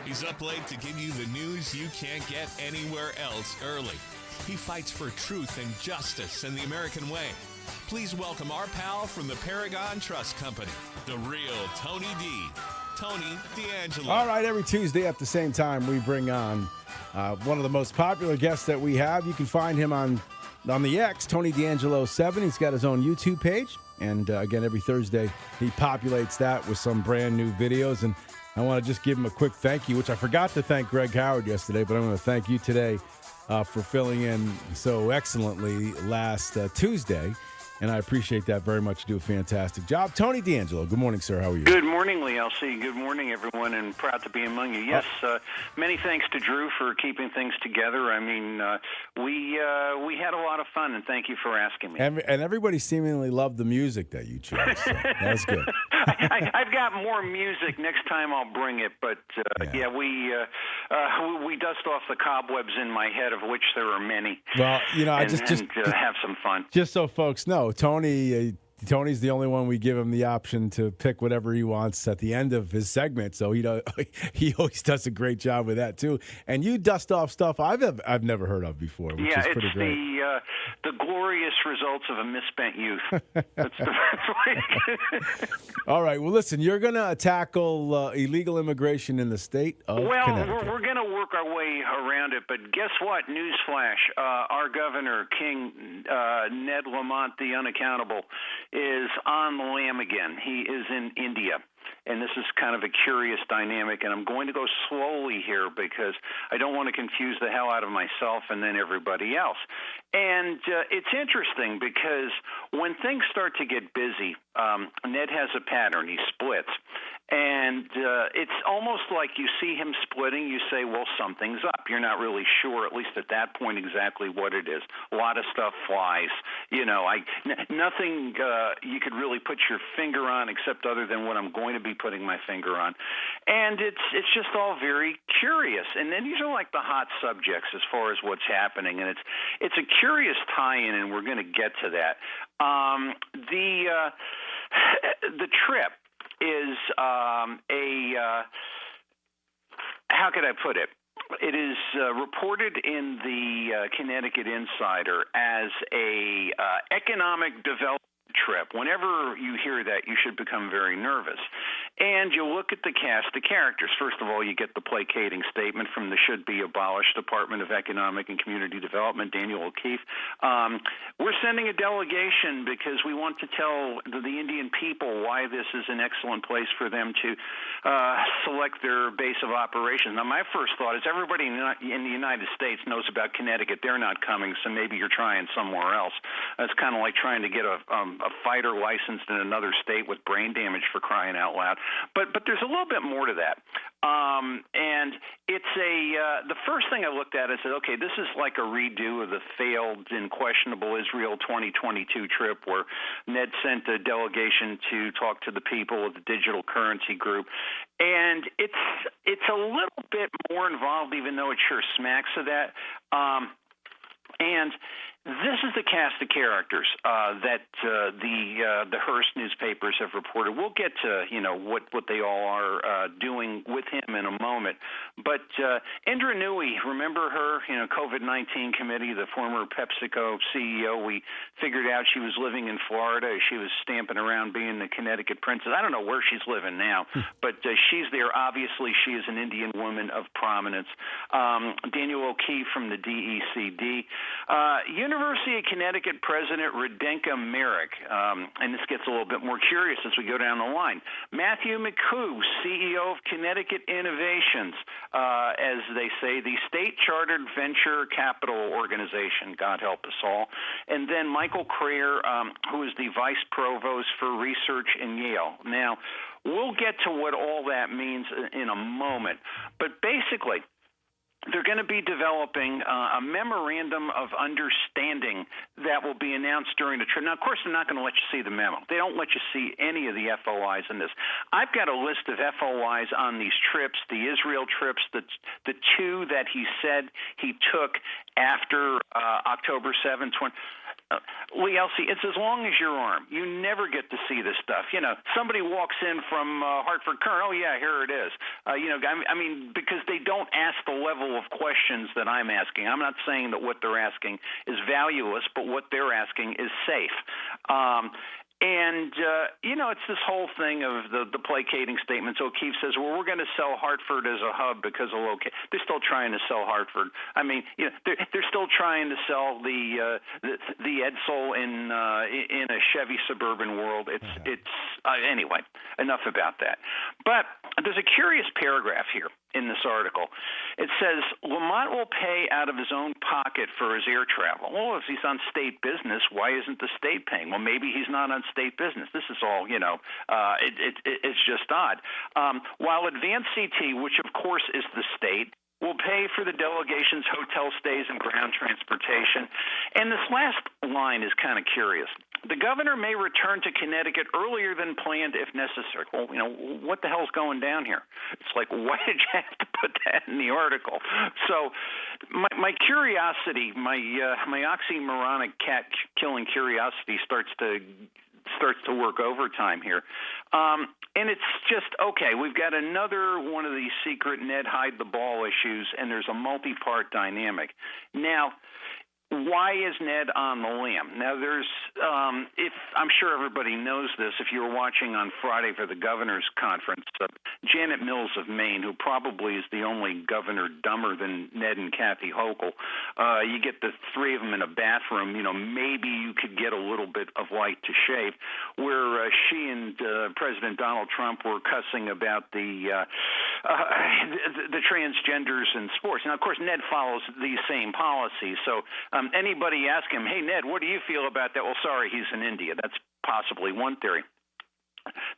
He's up late to give you the news you can't get anywhere else early. He fights for truth and justice and the American way. Please welcome our pal from the Paragon Trust Company, the real Tony D. Tony D'Angelo. All right, every Tuesday at the same time, we bring on one of the most popular guests that we have. You can find him on the X, Tony D'Angelo 7. He's got his own YouTube page. And again, every Thursday, he populates that with some brand new videos. And I want to just give him a quick thank you, which I forgot to thank Greg Howard yesterday, but I'm going to thank you today for filling in so excellently last Tuesday. And I appreciate that very much. You do a fantastic job. Tony D'Angelo, good morning, sir. How are you? Good morning, Lee Elci. Good morning, everyone, and proud to be among you. Yes, many thanks to Drew for keeping things together. I mean, we had a lot of fun, and thank you for asking me. And everybody seemingly loved the music that you chose. So that's good. I've got more music. Next time I'll bring it. But, we dust off the cobwebs in my head, of which there are many. Well, I just have some fun. Just so folks know, Tony's the only one we give him the option to pick whatever he wants at the end of his segment. So he always does a great job with that too. And you dust off stuff I've never heard of before, which is pretty great. Yeah, it's the glorious results of a misspent youth. That's the best way. All right. Well, listen, you're going to tackle illegal immigration in the state of Connecticut. We're going to work our way around it. But guess what? Newsflash: our governor, King Ned Lamont, the unaccountable, is on the lam again. He is in India. And this is kind of a curious dynamic, and I'm going to go slowly here because I don't want to confuse the hell out of myself and then everybody else. And it's interesting because when things start to get busy, Ned has a pattern. He splits. And it's almost like you see him splitting, you say, well, something's up. You're not really sure, at least at that point, exactly what it is. A lot of stuff flies. Nothing you could really put your finger on except other than what I'm going to be putting my finger on. And it's just all very curious. And then these are like the hot subjects as far as what's happening. And it's a curious tie-in, and we're going to get to that. The trip is how could I put it? It is reported in the Connecticut Insider as a economic development trip. Whenever you hear that, you should become very nervous. And you look at the cast of characters. First of all, you get the placating statement from the should-be-abolished Department of Economic and Community Development, Daniel O'Keefe. We're sending a delegation because we want to tell the Indian people why this is an excellent place for them to select their base of operations. Now, my first thought is everybody in the United States knows about Connecticut. They're not coming, so maybe you're trying somewhere else. It's kind of like trying to get a fighter licensed in another state with brain damage, for crying out loud. But there's a little bit more to that. And it's the first thing I looked at, I said, okay, this is like a redo of the failed and questionable Israel 2022 trip where Ned sent a delegation to talk to the people of the digital currency group. And it's a little bit more involved, even though it sure smacks of that. And this is the cast of characters that the Hearst newspapers have reported. We'll get to what they all are doing with him in a moment. But Indra Nooyi, remember her? COVID-19 committee, the former PepsiCo CEO. We figured out she was living in Florida. She was stamping around being the Connecticut princess. I don't know where she's living now, but she's there. Obviously, she is an Indian woman of prominence. Daniel O'Keefe from the DECD. University of Connecticut President Radenka Merrick, and this gets a little bit more curious as we go down the line. Matthew McHugh, CEO of Connecticut Innovations, as they say, the state-chartered venture capital organization, God help us all. And then Michael Crayer, who is the vice provost for research in Yale. Now, we'll get to what all that means in a moment, but basically, they're going to be developing a memorandum of understanding that will be announced during the trip. Now, of course, they're not going to let you see the memo. They don't let you see any of the FOIs in this. I've got a list of FOIs on these trips, the Israel trips, the two that he said he took after October 7th. Lee Elci, it's as long as your arm. You never get to see this stuff. Somebody walks in from Hartford Current. Oh, yeah, here it is. I mean, because they don't ask the level of questions that I'm asking. I'm not saying that what they're asking is valueless, but what they're asking is safe. It's this whole thing of the placating statements. O'Keefe says, well, we're going to sell Hartford as a hub because of location. They're still trying to sell Hartford. I mean, they're still trying to sell the Edsel in a Chevy Suburban world. Anyway, enough about that. But there's a curious paragraph here in this article. It says, Lamont will pay out of his own pocket for his air travel. Well, if he's on state business, why isn't the state paying? Well, maybe he's not on state business. This is all, it's just odd. While Advanced CT, which of course is the state, will pay for the delegation's hotel stays and ground transportation. And this last line is kind of curious. The governor may return to Connecticut earlier than planned if necessary. Well, what the hell's going down here? It's like, why did you have to put that in the article? So my curiosity, my oxymoronic cat-killing curiosity starts to work overtime here. And it's just, okay, we've got another one of these secret Ned hide-the-ball issues, and there's a multi-part dynamic. Now, why is Ned on the lam? Now, I'm sure everybody knows this. If you were watching on Friday for the governor's conference, Janet Mills of Maine, who probably is the only governor dumber than Ned and Kathy Hochul, you get the three of them in a bathroom. Maybe you could get a little bit of light to shave, where she and President Donald Trump were cussing about the transgenders in sports. Now, of course, Ned follows these same policies, so anybody ask him, hey, Ned, what do you feel about that? Well, sorry, he's in India. That's possibly one theory.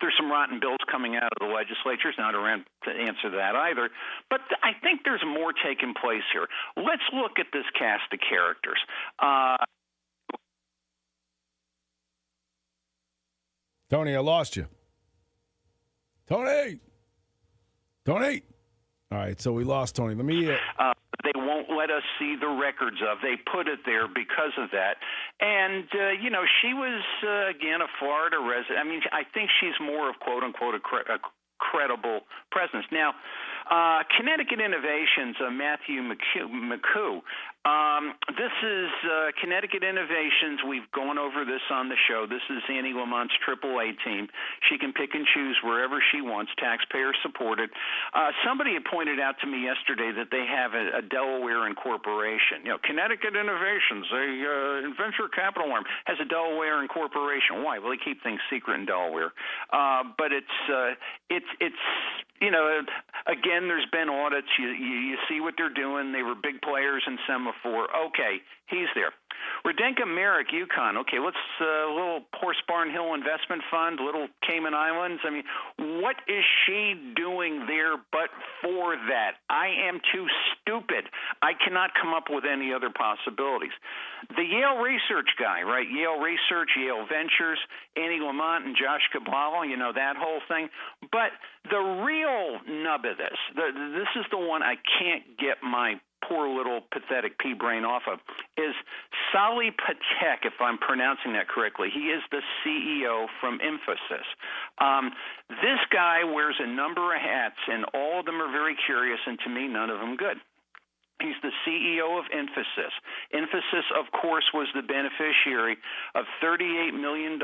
There's some rotten bills coming out of the legislature. It's not around to answer that either. But I think there's more taking place here. Let's look at this cast of characters. Tony, I lost you. Tony! All right, so we lost Tony. Let me... They won't let us see the records of. They put it there because of that. And, she was, again, a Florida resident. I mean, I think she's more of, quote-unquote, a credible presence. Now, Connecticut Innovations, Matthew McCoo. This is Connecticut Innovations. We've gone over this on the show. This is Annie Lamont's AAA team. She can pick and choose wherever she wants, taxpayer supported. Somebody had pointed out to me yesterday that they have a Delaware incorporation. Connecticut Innovations, a venture capital arm, has a Delaware incorporation. Why? Well, they keep things secret in Delaware. But it's again, there's been audits. You see what they're doing. They were big players in Semaphore. Okay, he's there. Radenka Merrick, Yukon. Okay, let's little Horse Barn Hill Investment Fund, little Cayman Islands. I mean, what is she doing there but for that? I am too stupid. I cannot come up with any other possibilities. The Yale Research guy, right? Yale Research, Yale Ventures, Annie Lamont and Josh Kabbalah, that whole thing. But the real nub of this, this is the one I can't get my poor little pathetic pea brain off of, is Sali Patek, if I'm pronouncing that correctly. He is the CEO from Infosys. This guy wears a number of hats, and all of them are very curious, and to me, none of them good. He's the CEO of Infosys. Infosys, of course, was the beneficiary of $38 million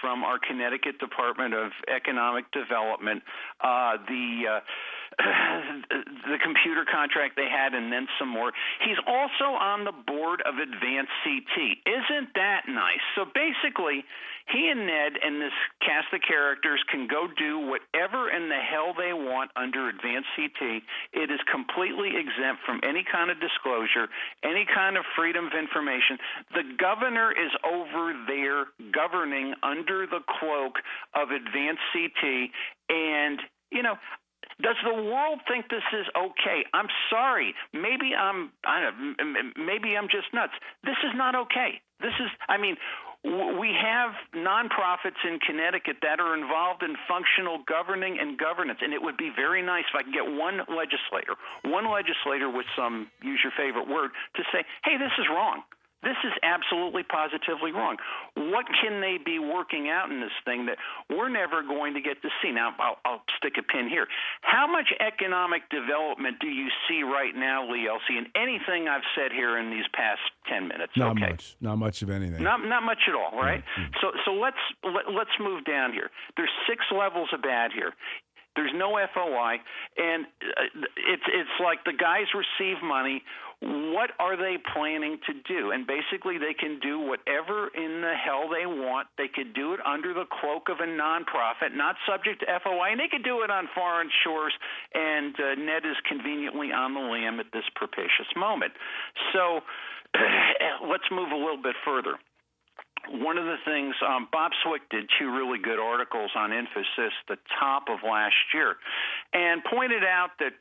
from our Connecticut Department of Economic Development, the computer contract they had, and then some more. He's also on the board of Advanced CT. Isn't that nice? So basically, he and Ned and this cast of characters can go do whatever in the hell they want under Advanced CT. It is completely exempt from any kind of disclosure, any kind of freedom of information. The governor is over there governing under the cloak of Advanced CT, and, does the world think this is okay? I'm sorry. Maybe I'm just nuts. This is not okay. We have nonprofits in Connecticut that are involved in functional governing and governance, and it would be very nice if I could get one legislator with some, use your favorite word, to say, hey, this is wrong. This is absolutely positively wrong. What can they be working out in this thing that we're never going to get to see? Now, I'll stick a pin here. How much economic development do you see right now, Lee Elci, in anything I've said here in these past 10 minutes? Not much. Not much of anything. Not much at all, right? Yeah. So let's move down here. There's 6 levels of bad here. There's no FOI, and it's like the guys receive money. What are they planning to do? And basically, they can do whatever in the hell they want. They could do it under the cloak of a nonprofit, not subject to FOI, and they could do it on foreign shores. And Ned is conveniently on the lam at this propitious moment. So let's move a little bit further. One of the things, Bob Swick did 2 really good articles on Infosys the top of last year and pointed out that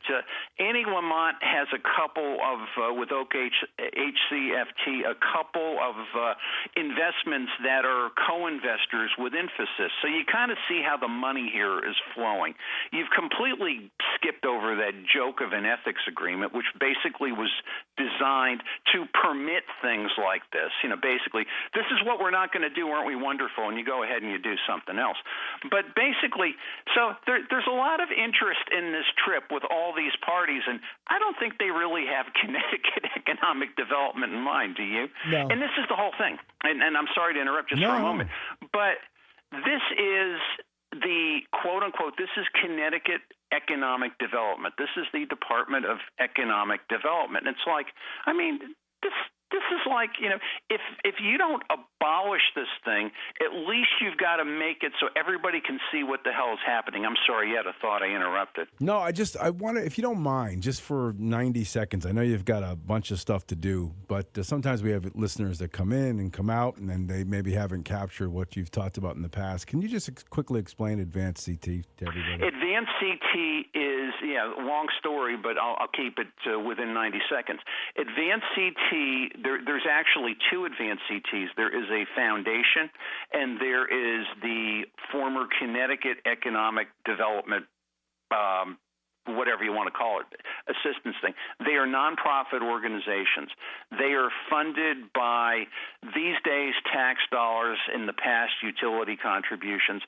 Annie Lamont has a couple of, with Oak HCFT, a couple of investments that are co-investors with Infosys. So you kind of see how the money here is flowing. You've completely skipped over that joke of an ethics agreement, which basically was designed to permit things like this. Basically, this is what we're not going to do, aren't we wonderful? And you go ahead and you do something else. But basically, so there's a lot of interest in this trip with all these parties, and I don't think they really have Connecticut economic development in mind, do you? No. And this is the whole thing. And I'm sorry to interrupt just for a moment, but this is the quote-unquote, this is Connecticut economic development. This is the Department of Economic Development. And it's like, this is like, if you don't abolish this thing, at least you've got to make it so everybody can see what the hell is happening. I'm sorry, you had a thought. I interrupted. No, I want to, if you don't mind, just for 90 seconds, I know you've got a bunch of stuff to do, but sometimes we have listeners that come in and come out, and then they maybe haven't captured what you've talked about in the past. Can you just quickly explain Advanced CT to everybody? Advanced CT is, long story, but I'll keep it within 90 seconds. Advanced CT, there's actually 2 advanced CTs. There is a foundation, and there is the former Connecticut Economic Development, whatever you want to call it, assistance thing. They are nonprofit organizations. They are funded by, these days, tax dollars, in the past, utility contributions.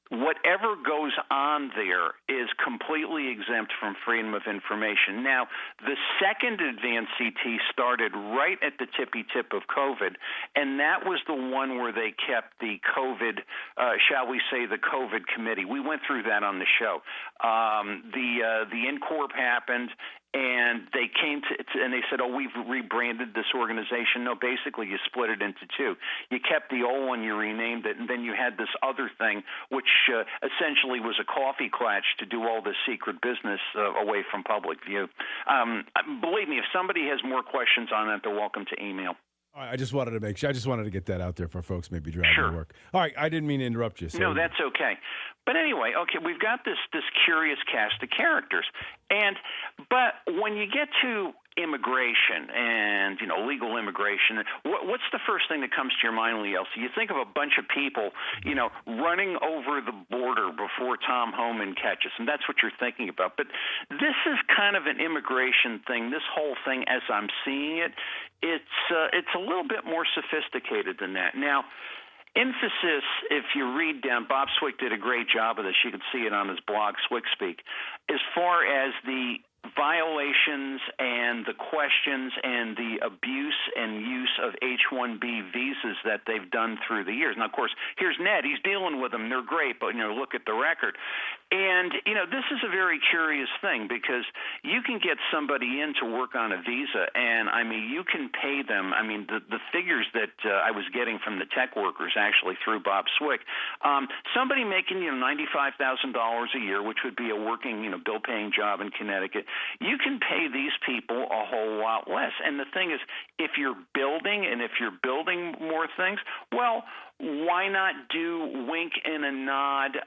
Whatever goes on there is completely exempt from freedom of information. Now, the second advanced CT started right at the tippy tip of COVID, and that was the one where they kept the COVID, shall we say, the COVID committee. We went through that on the show. The InCorp happened, and they came and they said, we've rebranded this organization. No, basically you split it into 2. You kept the old one, you renamed it, and then you had this other thing, which essentially was a coffee clutch to do all this secret business away from public view. Believe me, if somebody has more questions on that, they're welcome to email. I just wanted to make sure. I just wanted to get that out there for folks maybe driving to work. All right, I didn't mean to interrupt you. So. No, that's okay. But anyway, we've got this curious cast of characters, but when you get to immigration and legal immigration, what's the first thing that comes to your mind, Lee Elci? You think of a bunch of people running over the border before Tom Homan catches, and that's what you're thinking about. But this is kind of an immigration thing. This whole thing, as I'm seeing it, it's a little bit more sophisticated than that. Now, Infosys, if you read down, Bob Swick did a great job of this. You can see it on his blog, Swick Speak. As far as the violations and the questions and the abuse and use of H-1B visas that they've done through the years. Now, of course, here's Ned. He's dealing with them. They're great, but, look at the record. And, this is a very curious thing because you can get somebody in to work on a visa, and, you can pay them. The figures that I was getting from the tech workers actually through Bob Swick, somebody making, $95,000 a year, which would be a working, bill-paying job in Connecticut, you can pay these people a whole lot less. And the thing is, if you're building more things, well, why not do wink and a nod,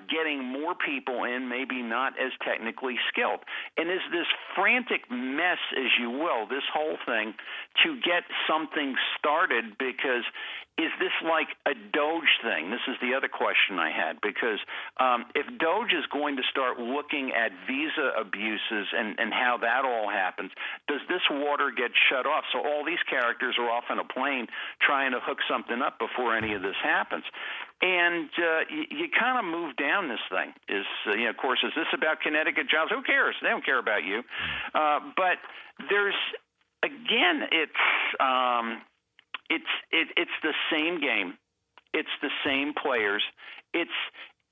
getting more people in, maybe not as technically skilled? And is this frantic mess, as you will, this whole thing, to get something started? Because is this like a Doge thing? This is the other question I had, because if Doge is going to start looking at visa abuses and how that all happens, does this water get shut off? So all these characters are off on a plane trying to hook something up before any of this happens. And you kind of move down this thing. Of course, is this about Connecticut jobs? Who cares? They don't care about you. But there's, again, it's the same game. It's the same players. It's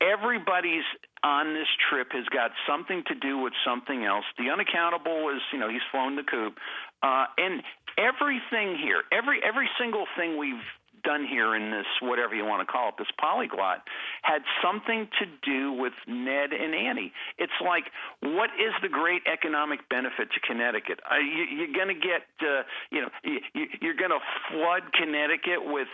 everybody's on this trip has got something to do with something else. The unaccountable is, he's flown the coop. And everything here, every single thing we've done here in this, whatever you want to call it, this polyglot, had something to do with Ned and Annie. It's like, what is the great economic benefit to Connecticut? You're going to get, you're going to flood Connecticut with,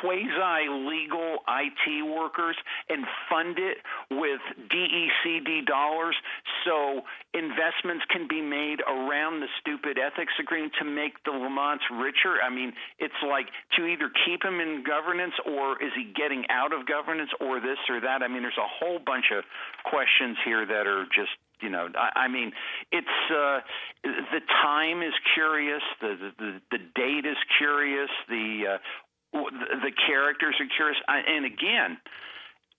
quasi-legal IT workers and fund it with DECD dollars so investments can be made around the stupid ethics agreement to make the Lamonts richer. I mean, it's like, to either keep him in governance, or is he getting out of governance, or this or that? I mean, there's a whole bunch of questions here that are just, it's the time is curious, the date is curious, the characters are curious, and again,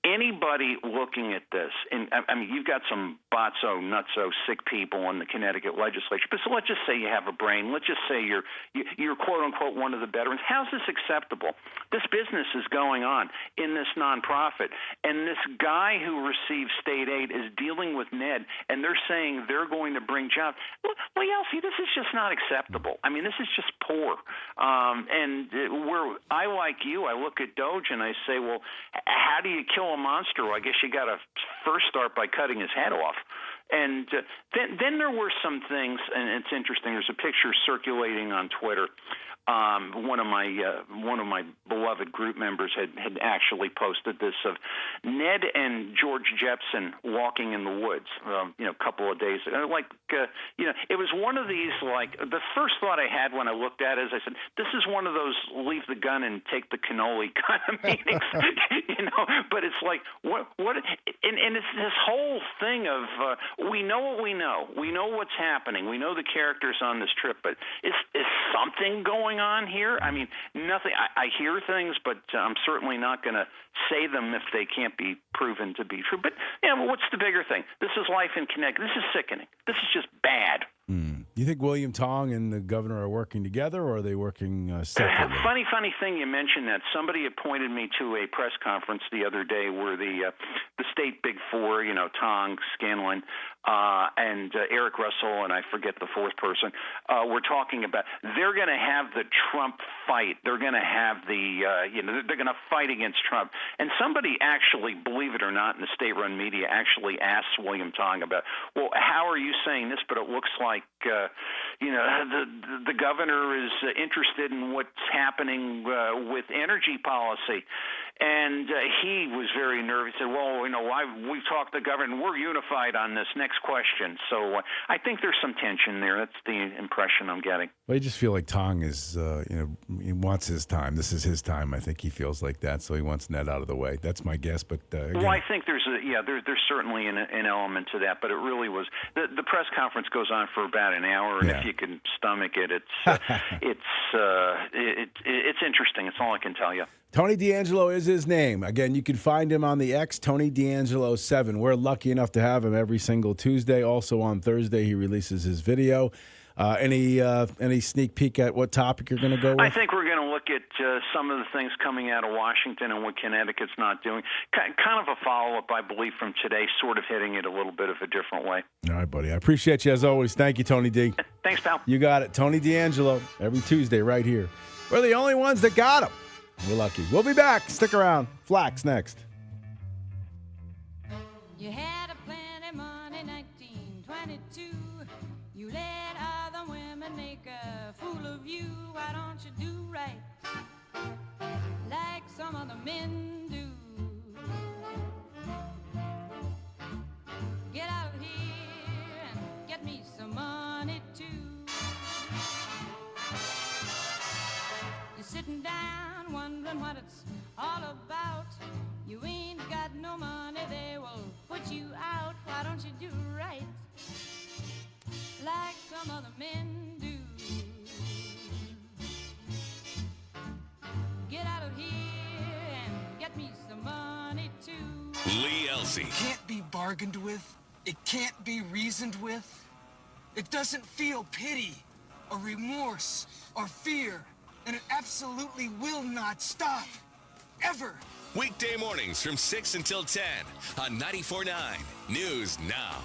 anybody looking at this, and I mean, you've got some botso, nutso, sick people in the Connecticut legislature, but so let's just say you have a brain. Let's just say you're quote unquote one of the veterans. How's this acceptable? This business is going on in this nonprofit, and this guy who receives state aid is dealing with Ned, and they're saying they're going to bring jobs. Lee Elci, this is just not acceptable. I mean, this is just poor. And where I, like you, I look at Doge and I say, well, how do you kill a monster? Well, I guess you got to first start by cutting his head off. And then there were some things, and it's interesting. There's a picture circulating on Twitter. One of my beloved group members had actually posted this of Ned and George Jepson walking in the woods, a couple of days ago. It was one of these, like, the first thought I had when I looked at it is I said, this is one of those leave the gun and take the cannoli kind of meetings, but it's like, what, and it's this whole thing of, we know what we know. We know what's happening. We know the characters on this trip, but is something going on here? I mean, nothing. I hear things, but I'm certainly not going to say them if they can't be proven to be true. But what's the bigger thing? This is life in Connecticut. This is sickening. This is just bad. You think William Tong and the governor are working together, or are they working separately? Funny thing you mentioned that. Somebody appointed me to a press conference the other day where the state big four, Tong, Scanlon, and Eric Russell, and I forget the fourth person, we're talking about they're going to have the Trump fight. They're going to have they're going to fight against Trump. And somebody actually, believe it or not, in the state-run media actually asked William Tong about, well, how are you saying this, but it looks like the governor is interested in what's happening with energy policy. And he was very nervous. He said, well, we've talked to the governor, and we're unified on this. Next question. So I think there's some tension there. That's the impression I'm getting. Well, I just feel like Tong is, he wants his time. This is his time. I think he feels like that, so he wants Ned out of the way. That's my guess. But well, I think there's certainly an element to that. But it really was the press conference goes on for about an hour, and if you can stomach it, it's interesting. It's all I can tell you. Tony D'Angelo is his name. Again, you can find him on the X, Tony D'Angelo 7. We're lucky enough to have him every single Tuesday. Also on Thursday, he releases his video. Any sneak peek at what topic you're going to go with? I think we're going to look at some of the things coming out of Washington and what Connecticut's not doing. Kind of a follow-up, I believe, from today, sort of hitting it a little bit of a different way. All right, buddy. I appreciate you as always. Thank you, Tony D. Thanks, pal. You got it. Tony D'Angelo, every Tuesday right here. We're the only ones that got him. We're lucky. We'll be back. Stick around. Flax next. You had a plenty money, 1922. You let other women make a fool of you. Why don't you do right like some other men do? Get out here and get me some money too. You're sitting down you out, why don't you do right like some other men do? Get out of here and get me some money too. Lee Elci. It can't be bargained with. It can't be reasoned with. It doesn't feel pity or remorse or fear, and it absolutely will not stop. Ever. Weekday mornings from 6 until 10 on 94.9 News Now.